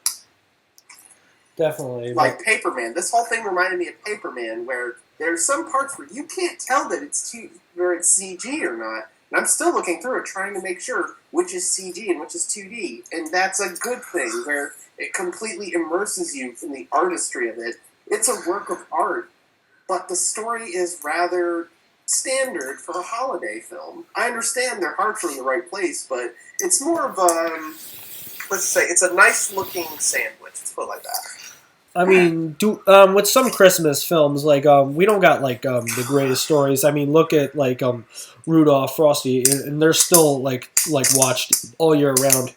Definitely. Like Paperman. This whole thing reminded me of Paperman, where there's some parts where you can't tell that it's CG or not. And I'm still looking through it, trying to make sure which is CG and which is 2D. And that's a good thing, where it completely immerses you in the artistry of it. It's a work of art, but the story is rather standard for a holiday film. I understand their hearts are in the right place, but it's more of a, let's say, it's a nice-looking sandwich. Let's put it like that. I mean, with some Christmas films, like, we don't got, like, the greatest stories. I mean, look at, like, Rudolph, Frosty, and they're still, like watched all year round.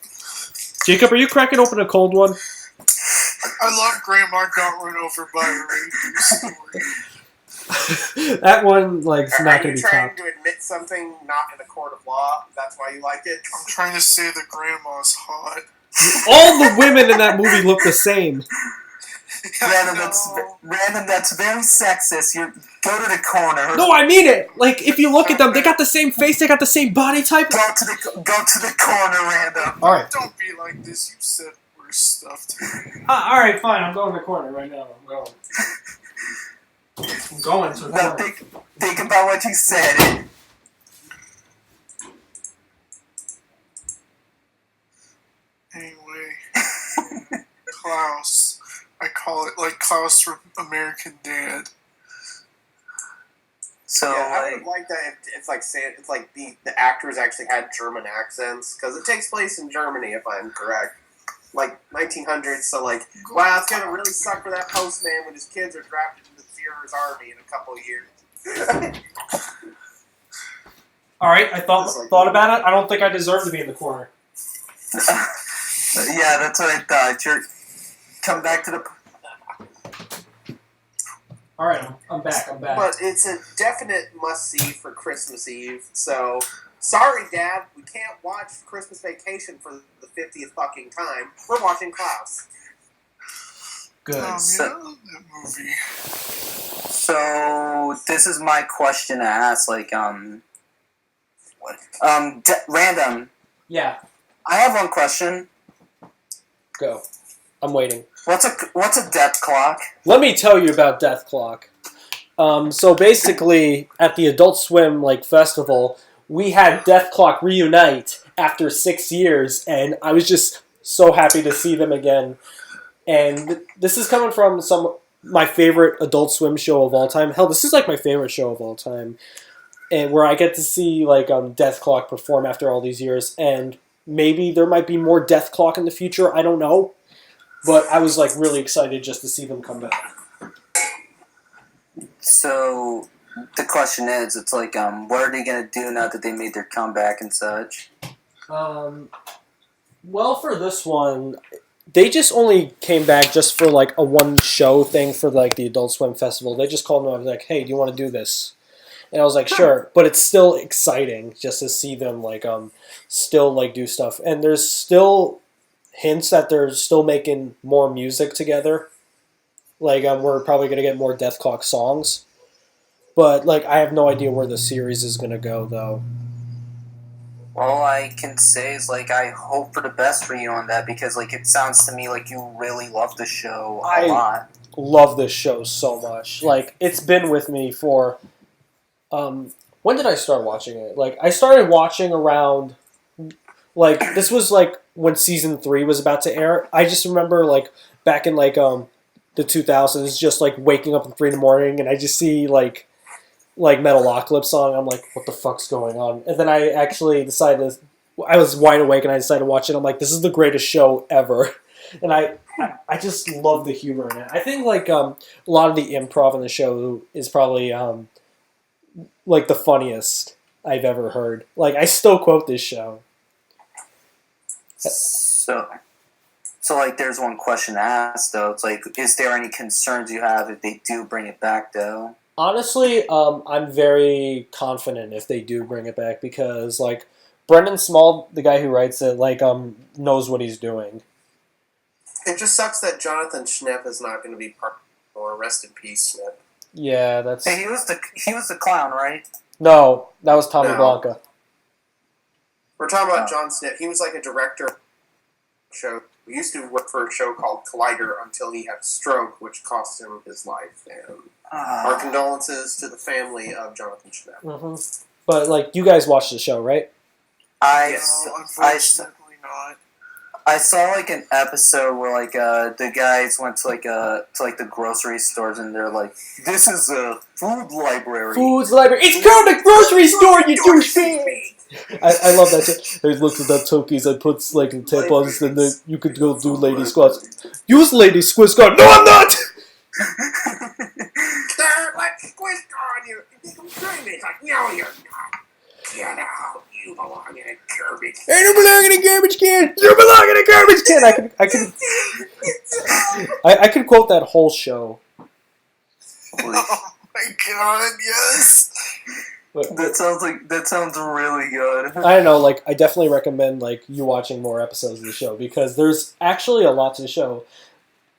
Jacob, are you cracking open a cold one? I love Grandma Got Run Over by a Reindeer Story. That one, like, is not going to be Are you trying topped. to admit something not in a court of law? That's why you like it? I'm trying to say the grandma's hot. All the women in that movie look the same. Random, that's very sexist. You go to the corner. No, I mean it. Like, if you look at them, they got the same face, they got the same body type. Go to the corner, Random. All right. Don't be like this. You said worse stuff to me. All right, fine. I'm going to the corner right now. I'm going to the Now corner. think about what you said. Anyway, Klaus. I call it like Klaus from American Dad. So, Yeah, I would like that if it's like the actors actually had German accents, because it takes place in Germany, if I'm correct. Like 1900s, so like, wow, it's gonna really suck for that postman when his kids are drafted into the Führer's army in a couple of years. All right, I thought about it. I don't think I deserve to be in the corner. yeah, that's what I thought. Come back to the... All right, I'm back. But it's a definite must-see for Christmas Eve, so... Sorry, Dad, we can't watch Christmas Vacation for the 50th fucking time. We're watching Klaus. Good. I So, love that movie. So this is my question to ask. Like, Random. yeah, I have one question. go. I'm waiting. What's a Dethklok? Let me tell you about Dethklok. So basically, at the Adult Swim festival, we had Dethklok reunite after 6 years, and I was just so happy to see them again. And this is coming from my favorite Adult Swim show of all time. Hell, this is like my favorite show of all time, and where I get to see Dethklok perform after all these years. And maybe there might be more Dethklok in the future. I don't know, but I was really excited just to see them come back. So the question is, it's what are they gonna do now that they made their comeback and such? Well, for this one, they just only came back just for a one show thing for the Adult Swim Festival. They just called me up and hey, do you want to do this? And I was like, sure. But it's still exciting just to see them still do stuff. And there's still hints that they're still making more music together. We're probably gonna get more Dethklok songs. But I have no idea where the series is gonna go though. All I can say is I hope for the best for you on that, because it sounds to me like you really love the show a lot. Love this show so much. It's been with me for when did I start watching it? I started watching around this was when season 3 was about to air. I just remember back in the 2000s, just waking up at 3 in the morning and I just see Metalocalypse song. I'm like, what the fuck's going on? And then I actually decided I was wide awake and I decided to watch it. I'm like, this is the greatest show ever. And I just love the humor in it. I think like a lot of the improv in the show is probably like the funniest I've ever heard. Like I still quote this show. So like, there's one question to ask though. It's like, is there any concerns you have if they do bring it back though? Honestly, I'm very confident if they do bring it back because like Brendan Small, the guy who writes it, like knows what he's doing. It just sucks that Jonathan Schnepp is not going to be part or rest in peace, Schnepp. Yeah, that's. Hey, he was the clown, right? No, that was Tommy No. Blanca. We're talking about John Schnepp. He was like a director of a show. He used to work for a show called Collider until he had a stroke, which cost him his life. And our condolences to the family of Jonathan Schnepp. Mm-hmm. But like, you guys watched the show, right? Unfortunately not. I saw like an episode where like the guys went to the grocery stores and they're like, "This is a food library." Food's library. It's called a grocery store, you douchebag! I love that shit. They looked at the Tokies and puts like tampons, and then you could go do lady squats. Use lady squish guard. No, I'm not. Like squish on you. It's like, no, you're not. Get out. You belong in a garbage can. I don't belong in a garbage can. You belong in a garbage can. I could quote that whole show. Oh my god, yes. That sounds really good. I don't know, like I definitely recommend like you watching more episodes of the show because there's actually a lot to the show.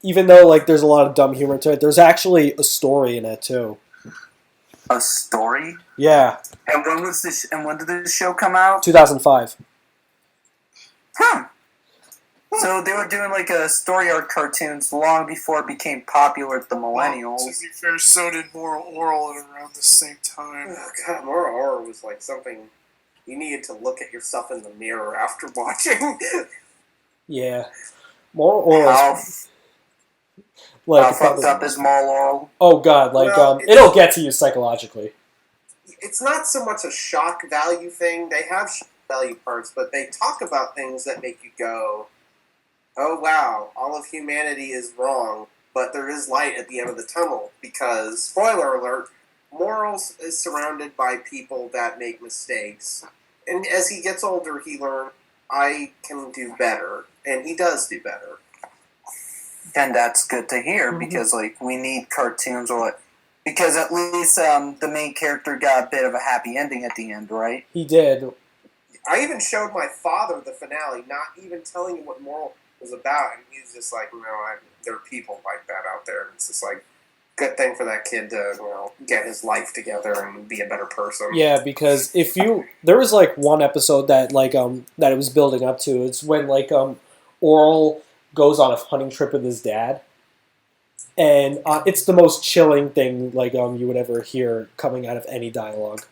Even though like there's a lot of dumb humor to it, there's actually a story in it too. A story? Yeah. And when was this? And when did this show come out? 2005. So they were doing like a story arc cartoons long before it became popular with the millennials. Well, to be fair, so did Moral Oral at around the same time. Oh, God, Moral Horror was like something you needed to look at yourself in the mirror after watching. Yeah. Moral Oral. How Like fucked up is Moral Oral? Oh god, like Well, it'll get to you psychologically. It's not so much a shock value thing. They have shock value parts, but they talk about things that make you go, oh wow, all of humanity is wrong, but there is light at the end of the tunnel because, spoiler alert, Morals is surrounded by people that make mistakes. And as he gets older, he learns, I can do better. And he does do better. And that's good to hear because like we need cartoons or like, because at least the main character got a bit of a happy ending at the end, right? He did. I even showed my father the finale, not even telling him what Moral was about, and he was just like, there are people like that out there. And it's just like, good thing for that kid to get his life together and be a better person. Yeah, because there was like one episode that like that it was building up to. It's when like Oral goes on a hunting trip with his dad, and it's the most chilling thing like you would ever hear coming out of any dialogue.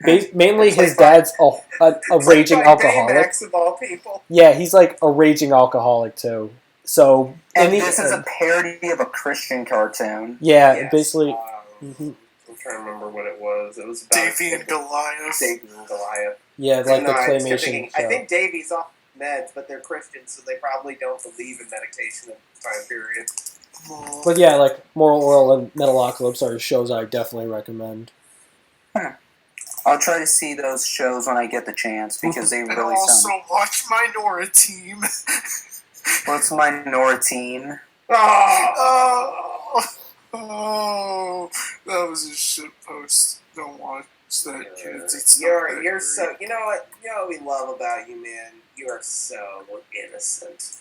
Mainly his dad's a raging alcoholic. Baymax of all people. Yeah, he's like a raging alcoholic too. So and this is a parody of a Christian cartoon. Yeah, Yes. Basically. I'm trying to remember what it was. It was about Davy and Goliath. Davy and Goliath. Yeah, like No, the I was claymation thinking, show. I think Davy's off meds, but they're Christians, so they probably don't believe in medication at the time period. But yeah, like Moral Oral and Metalocalypse are shows I definitely recommend. I'll try to see those shows when I get the chance because they And really also sound. watch Minora Team. What's Minority? Oh, that was a shit post. Don't watch that, kids. It's not that You're great. so. You know what? You know what we love about you, man. You are so innocent.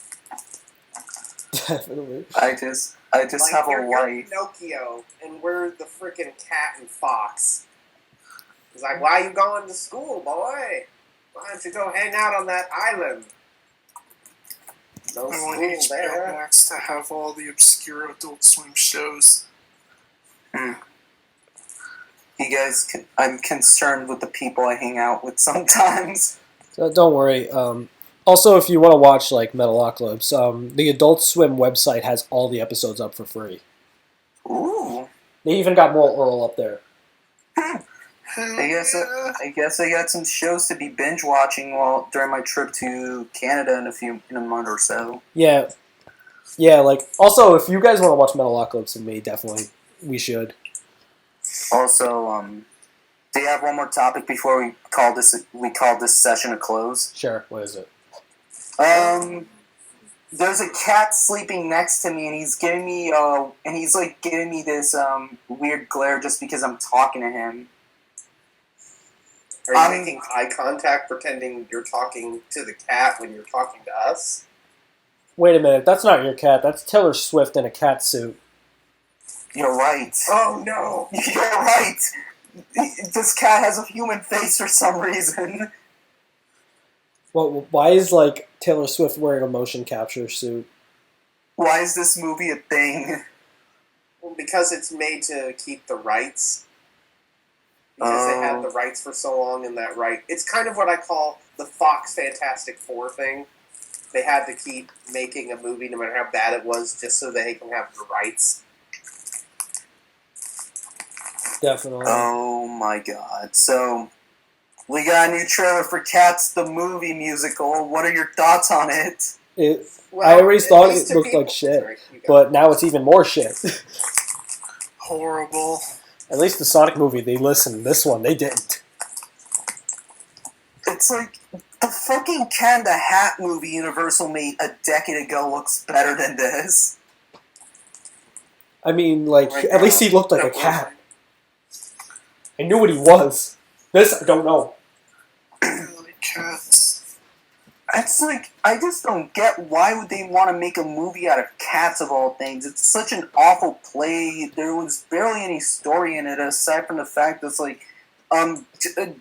Definitely. I just Like, have a you're wife. Pinocchio, and we're the freaking cat and fox. He's like, why are you going to school, boy? Why don't you go hang out on that island? No I want school HBO there. Max to have all the obscure Adult Swim shows. You guys, I'm concerned with the people I hang out with sometimes. So don't worry. Also, if you want to watch like Metalocalypse, the Adult Swim website has all the episodes up for free. Ooh. They even got Moral Oral up there. Hell I guess yeah. I guess I got some shows to be binge watching while during my trip to Canada in a month or so. Yeah, yeah. Like, also, if you guys want to watch Metalocalypse and me, definitely we should. Also, do you have one more topic before we call this session a close? Sure. What is it? There's a cat sleeping next to me, and he's giving me giving me this weird glare just because I'm talking to him. Are you making eye contact, pretending you're talking to the cat when you're talking to us? Wait a minute. That's not your cat. That's Taylor Swift in a cat suit. You're right. Oh no! You're right. This cat has a human face for some reason. Well, why is like Taylor Swift wearing a motion capture suit? Why is this movie a thing? Well, because it's made to keep the rights. Because they had the rights for so long, and that right. It's kind of what I call the Fox Fantastic Four thing. They had to keep making a movie no matter how bad it was, just so they can have the rights. Definitely. Oh my god. So, we got a new trailer for Cats the Movie musical. What are your thoughts on it? I already thought it looked like shit, but now it's even more shit. Horrible. At least the Sonic movie, they listened. This one, they didn't. It's like the fucking Cat in the Hat movie Universal made a decade ago looks better than this. I mean, like, Right at least he looked like a cat. I knew what he was. This, I don't know. Like cats. It's like, I just don't get why would they want to make a movie out of cats of all things. It's such an awful play. There was barely any story in it aside from the fact that it's like,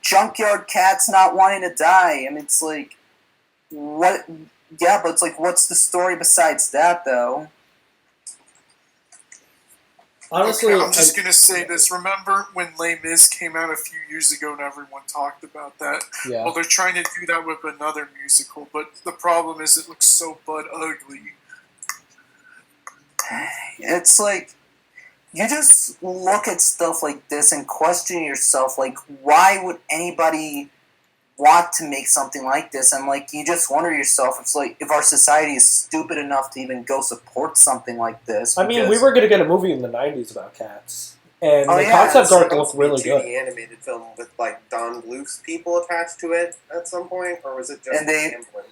junkyard cats not wanting to die. I mean, it's like, what? Yeah, but it's like, what's the story besides that, though? Honestly, Okay, I'm just gonna say this. Remember when Les Mis came out a few years ago and everyone talked about that? yeah. Well, they're trying to do that with another musical, but the problem is it looks so butt ugly. It's like, you just look at stuff like this and question yourself, like, why would anybody want to make something like this? And, like, you just wonder yourself, it's like, if our society is stupid enough to even go support something like this. I mean, we were going to get a movie in the 90s about cats. And the yeah, concept it's art supposed looked to be a really good. 2D animated film with, like, Don Bluth's people attached to it at some point, or was it just And they- Amblin?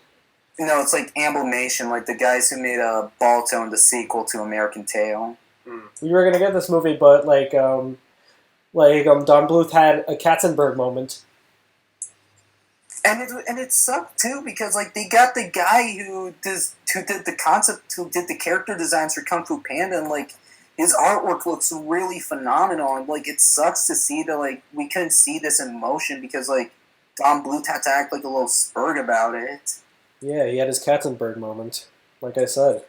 You know, it's like Amblimation, like the guys who made Balto, the sequel to American Tail. We were going to get this movie, but, Don Bluth had a Katzenberg moment. And it sucked too because like they got the guy who did the character designs for Kung Fu Panda, and like his artwork looks really phenomenal, and like it sucks to see that like we couldn't see this in motion because like Don Bluth had to act like a little spurg about it. Yeah, he had his Katzenberg moment, like I said.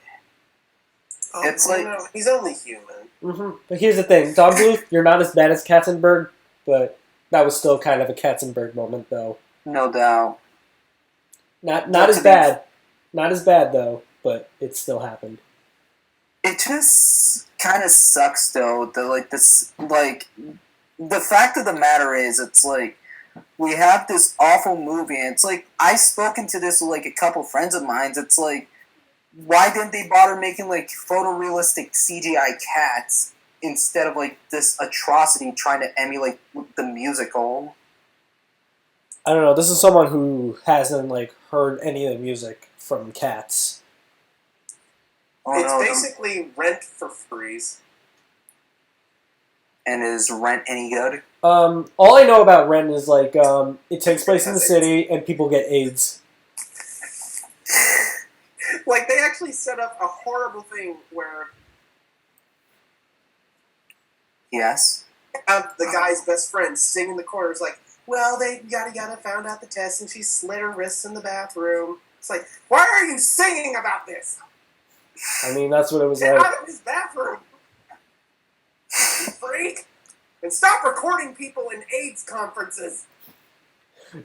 Oh, It's like- no, he's only human. Mm-hmm. But here's the thing, Don Bluth, you're not as bad as Katzenberg, but that was still kind of a Katzenberg moment, though. No doubt. Not as bad. Not as bad, though, but it still happened. It just kind of sucks though. The fact of the matter is, it's like we have this awful movie, and it's like I've spoken to this with like a couple friends of mine. It's like, why didn't they bother making like photorealistic CGI cats instead of like this atrocity trying to emulate the musical? I don't know. This is someone who hasn't like heard any of the music from Cats. Oh, It's no, basically Rent for Freeze. And is Rent any good? All I know about Ren is like it takes place in the city and people get AIDS. Like, they actually set up a horrible thing where Yes. the guy's best friend sitting in the corner is like, well, they yada found out the test and she slit her wrists in the bathroom. It's like, why are you singing about this? I mean, that's what it was Get like. out of his bathroom, you freak! And stop recording people in AIDS conferences.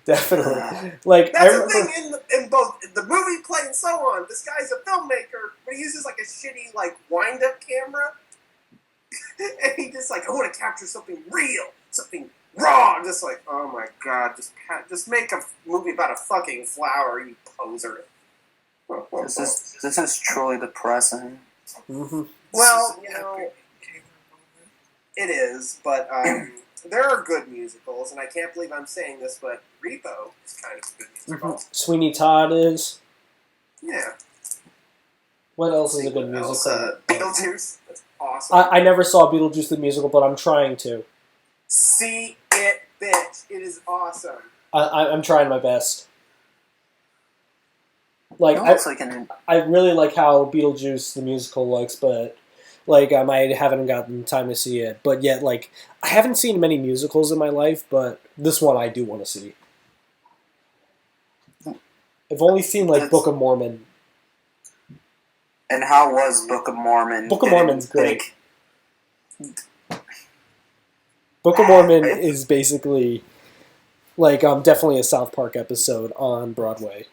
Definitely. Like I That's the remember. thing in both the movie, play, and so on. This guy's a filmmaker, but he uses like a shitty like wind-up camera, and he just like, I want to capture something real, something raw. Just like, oh my god, just make a movie about a fucking flower, you poser. This is truly depressing. Mm-hmm. Well, you know, it is, but there are good musicals, and I can't believe I'm saying this, but Repo is kind of a good musical. Mm-hmm. Sweeney Todd is. Yeah. What else is a good musical? Beetlejuice. That's awesome. I never saw Beetlejuice the musical, but I'm trying to. See it, bitch. It is awesome. I'm trying my best. Like, I really like how Beetlejuice the musical looks, but like I haven't gotten time to see it. But yet, like, I haven't seen many musicals in my life, but this one I do want to see. I've only seen like Book of Mormon. And how was Book of Mormon? Book of Mormon's great. Book of Mormon is basically like definitely a South Park episode on Broadway.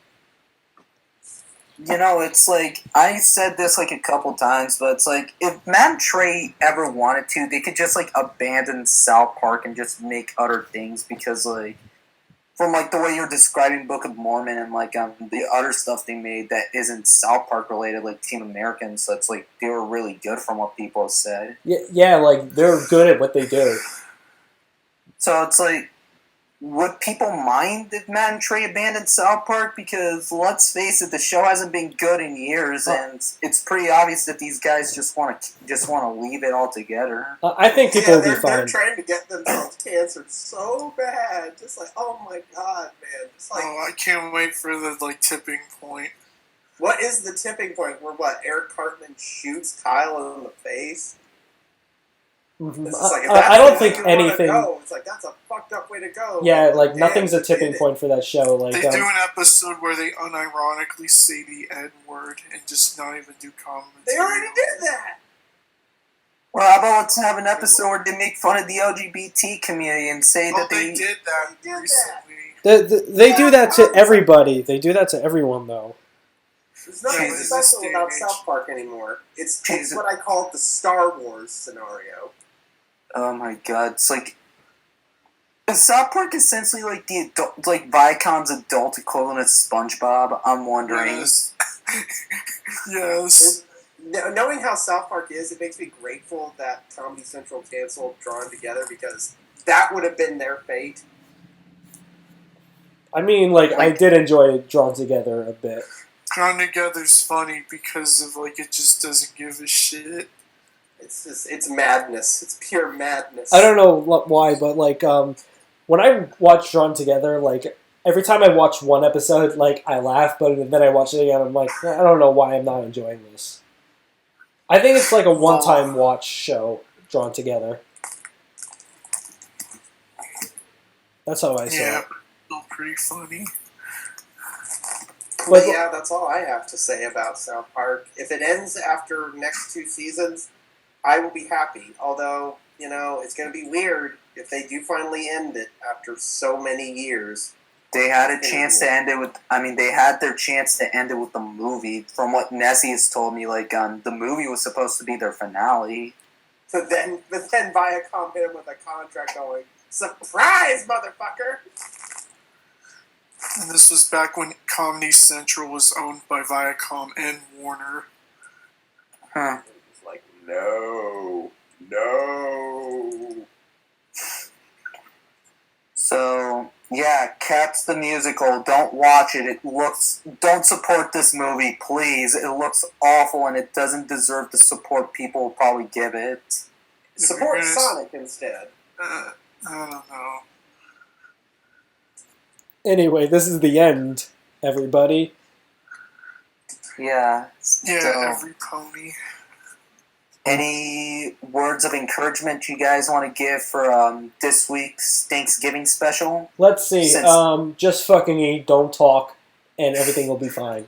You know, it's like, I said this like a couple times, but it's like, if Matt and Trey ever wanted to, they could just like abandon South Park and just make other things, because like, from like the way you're describing Book of Mormon and like the other stuff they made that isn't South Park related, like Team American, so it's like they were really good from what people have said. Yeah, like they're good at what they do. So it's like, would people mind if Matt and Trey abandoned South Park? Because let's face it, the show hasn't been good in years, and it's pretty obvious that these guys just want to leave it altogether. I think people will be fine. They're trying to get themselves canceled so bad. Just like, oh my god, man! Just like, I can't wait for the like tipping point. What is the tipping point? Where Eric Cartman shoots Kyle in the face? Mm-hmm. Like, I don't think anything. It's like, that's a fucked up way to go. Yeah, like nothing's a tipping point for that show. Like they do an episode where they unironically say the N word and just not even do comments. They already did that. Well, how about let's have an episode where they make fun of the LGBT community and say that they did that recently. They do that to everybody. They do that to everyone, though. There's nothing special about South Park anymore. It's what I call the Star Wars scenario. Oh my god, it's like, is South Park essentially like the adult, like Viacom's adult equivalent of SpongeBob? I'm wondering. Yes. Yes. Knowing how South Park is, it makes me grateful that Comedy Central canceled Drawn Together, because that would have been their fate. I mean, like I did enjoy Drawn Together a bit. Drawn Together's funny because of like it just doesn't give a shit. It's madness. It's pure madness. I don't know why, but like when I watch Drawn Together, like every time I watch one episode, like I laugh, but then I watch it again, I'm like, I don't know why I'm not enjoying this. I think it's like a one-time watch show, Drawn Together. That's how I say it. Still pretty funny. But yeah, that's all I have to say about South Park. If it ends after next 2 seasons, I will be happy. Although, you know, it's going to be weird if they do finally end it after so many years. They had a chance to end it with. I mean, they had their chance to end it with the movie. From what Nessie has told me, like the movie was supposed to be their finale. But then Viacom hit him with a contract going, "Surprise, motherfucker!" And this was back when Comedy Central was owned by Viacom and Warner. Huh. It's like, no. So, yeah, Cats the musical. Don't watch it. Don't support this movie, please. It looks awful and it doesn't deserve the support people will probably give it. Support Sonic instead. I don't know. Anyway, this is the end, everybody. Yeah. Yeah, So, every pony. any words of encouragement you guys want to give for this week's Thanksgiving special? Let's see. Just fucking eat, don't talk, and everything will be fine.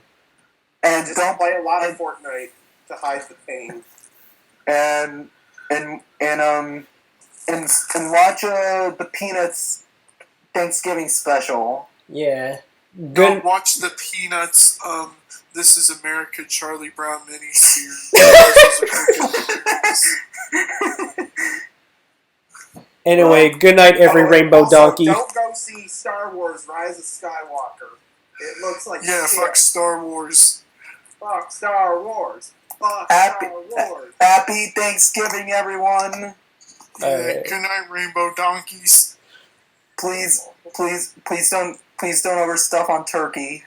And Just don't play a lot of Fortnite to hide the pain. and watch the Peanuts Thanksgiving special. Yeah. Don't Good. watch the Peanuts, This Is America Charlie Brown miniseries. Anyway, good night, every rainbow also, donkey. Don't go see Star Wars: Rise of Skywalker. It looks like Yeah, shit. fuck Star Wars. Fuck Star Wars. Fuck Happy- Star Wars. Happy Thanksgiving, everyone. Yeah, Alright. good night, rainbow donkeys. Please don't overstuff on turkey.